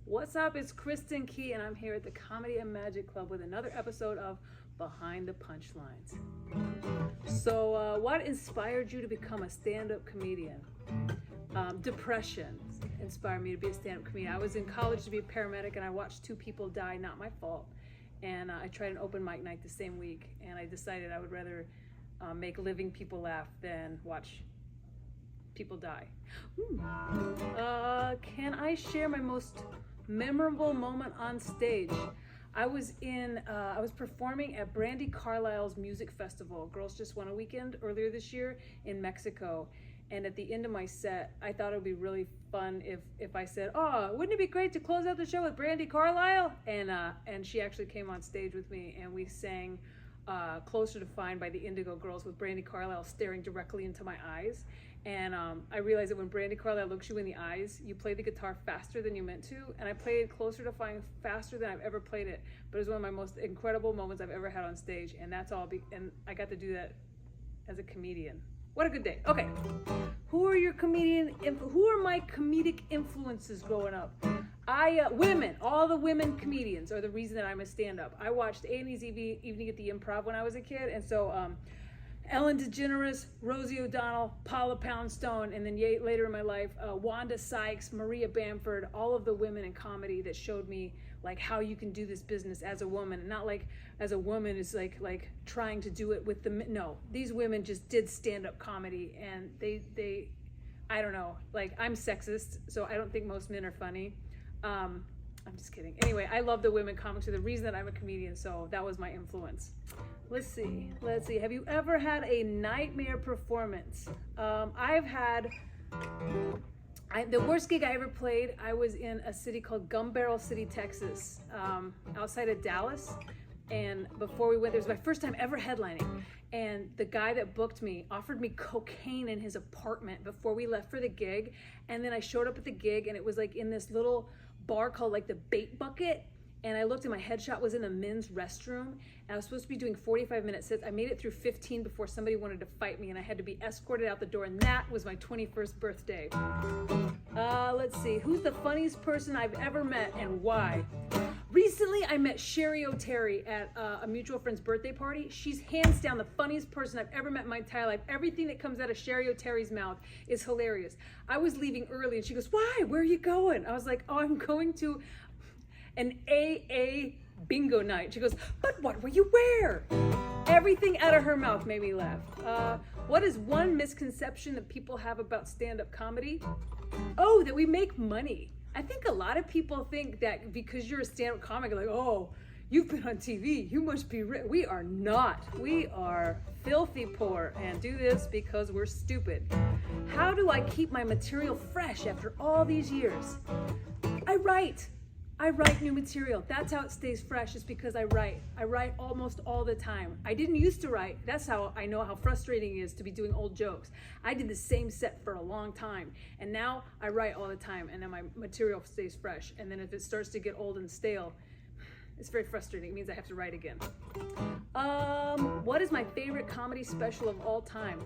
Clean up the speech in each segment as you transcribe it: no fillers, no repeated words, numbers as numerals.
What's up? It's Kristin Key, and I'm here at the Comedy and Magic Club with another episode of Behind the Punchlines. So, what inspired you to become a stand-up comedian? Depression inspired me to be a stand-up comedian. I was in college to be a paramedic, and I watched two people die, not my fault. And I tried an open mic night the same week, and I decided I would rather make living people laugh than watch people die. Can I share my most memorable moment on stage? I was performing at Brandy Carlisle's music festival, Girls Just Want a Weekend, earlier this year in Mexico. And at the end of my set, I thought it would be really fun if I said, "Oh, wouldn't it be great to close out the show with Brandy Carlisle?" And she actually came on stage with me, and we sang "Closer to Fine" by the Indigo Girls with Brandy Carlisle staring directly into my eyes. And I realized that when Brandy Carlisle looks you in the eyes, you play the guitar faster than you meant to. And I played "Closer to Fine" faster than I've ever played it. But it was one of my most incredible moments I've ever had on stage. And that's all. And I got to do that as a comedian. What a good day. Okay. Who are my comedic influences growing up? Women. All the women comedians are the reason that I'm a stand-up. I watched A&E's Evening at the Improv when I was a kid. And so Ellen DeGeneres, Rosie O'Donnell, Paula Poundstone, and then later in my life, Wanda Sykes, Maria Bamford, all of the women in comedy that showed me like how you can do this business as a woman. Not like as a woman is like trying to do it with no, these women just did stand-up comedy, and they I don't know, like I'm sexist, so I don't think most men are funny. I'm just kidding. Anyway, I love the women comics are the reason that I'm a comedian, so that was my influence. Let's see. Have you ever had a nightmare performance? The worst gig I ever played, I was in a city called Gun Barrel City, Texas, outside of Dallas. And before we went, it was my first time ever headlining. And the guy that booked me offered me cocaine in his apartment before we left for the gig. And then I showed up at the gig, and it was like in this little bar called like the Bait Bucket. And I looked, and my headshot was in a men's restroom, and I was supposed to be doing 45-minute sets. I made it through 15 before somebody wanted to fight me, and I had to be escorted out the door, and that was my 21st birthday. Let's see. Who's the funniest person I've ever met, and why? Recently, I met Sherry O'Terry at a mutual friend's birthday party. She's hands down the funniest person I've ever met in my entire life. Everything that comes out of Sherry O'Terry's mouth is hilarious. I was leaving early, and she goes, "Why? Where are you going?" I was like, "Oh, I'm going to an AA bingo night." She goes, "But what will you wear?" Everything out of her mouth made me laugh. What is one misconception that people have about stand-up comedy? Oh, that we make money. I think a lot of people think that because you're a stand-up comic, like, "Oh, you've been on TV, you must be rich." We are not. We are filthy poor and do this because we're stupid. How do I keep my material fresh after all these years? I write new material. That's how it stays fresh, is because I write. I write almost all the time. I didn't used to write. That's how I know how frustrating it is to be doing old jokes. I did the same set for a long time, and now I write all the time, and then my material stays fresh. And then if it starts to get old and stale, it's very frustrating. It means I have to write again. What is my favorite comedy special of all time?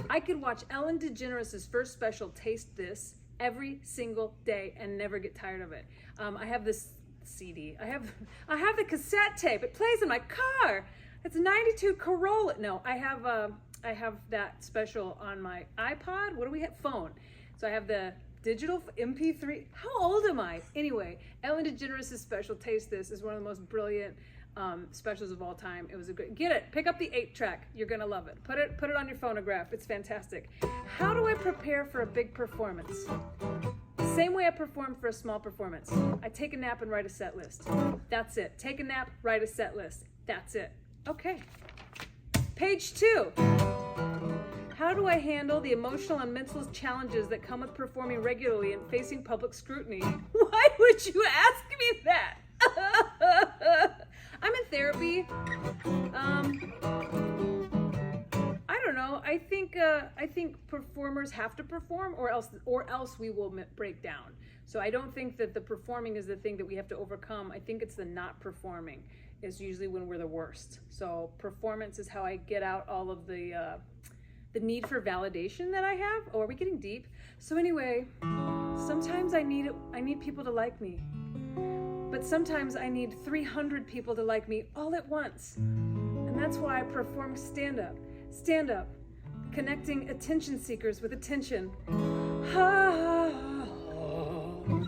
I could watch Ellen DeGeneres' first special, Taste This, every single day and never get tired of it. I have this CD. I have the cassette tape. It plays in my car. It's a '92 Corolla. No, I have that special on my iPod. What do we have? Phone. So I have the digital MP3. How old am I? Anyway, Ellen DeGeneres' special, Taste This, is one of the most brilliant specials of all time. It was get it. Pick up the 8-track. You're gonna love it. Put it on your phonograph. It's fantastic. How do I prepare for a big performance? Same way I perform for a small performance. I take a nap and write a set list. That's it. Take a nap, write a set list. That's it. Okay. Page 2. How do I handle the emotional and mental challenges that come with performing regularly and facing public scrutiny? Why would you ask me that? I'm in therapy. I don't know. I think performers have to perform, or else we will break down. So I don't think that the performing is the thing that we have to overcome. I think it's the not performing is usually when we're the worst. So performance is how I get out all of the need for validation that I have. Oh, are we getting deep? So anyway. Sometimes I need people to like me. But sometimes I need 300 people to like me all at once. And that's why I perform stand-up. Stand-up, connecting attention seekers with attention.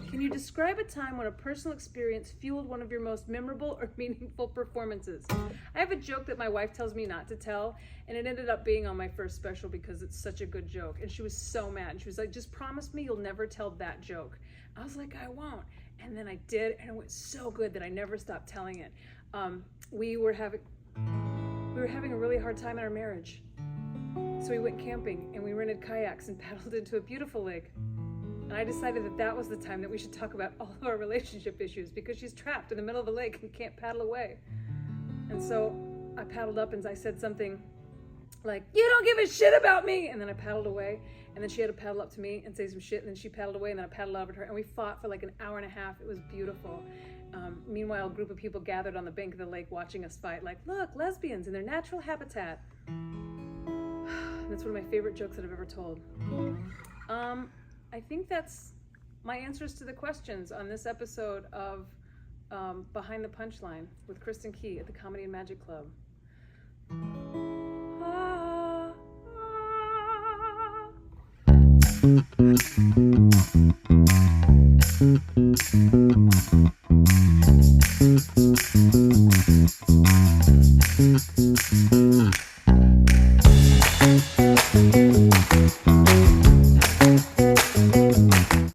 Can you describe a time when a personal experience fueled one of your most memorable or meaningful performances? I have a joke that my wife tells me not to tell, and it ended up being on my first special because it's such a good joke. And she was so mad. She was like, just promise me you'll never tell that joke. I was like, I won't. And then I did, and it went so good that I never stopped telling it. We were having a really hard time in our marriage. So we went camping, and we rented kayaks and paddled into a beautiful lake. And I decided that that was the time that we should talk about all of our relationship issues, because she's trapped in the middle of the lake and can't paddle away. And so I paddled up and I said something like, you don't give a shit about me. And then I paddled away, and then she had to paddle up to me and say some shit, and then she paddled away, and then I paddled over to her, and we fought for like an hour and a half. It was beautiful. Meanwhile, a group of people gathered on the bank of the lake watching us fight, like, look, lesbians in their natural habitat. That's one of my favorite jokes that I've ever told. I think that's my answers to the questions on this episode of Behind the Punchline with Kristin Key at the Comedy and Magic Club.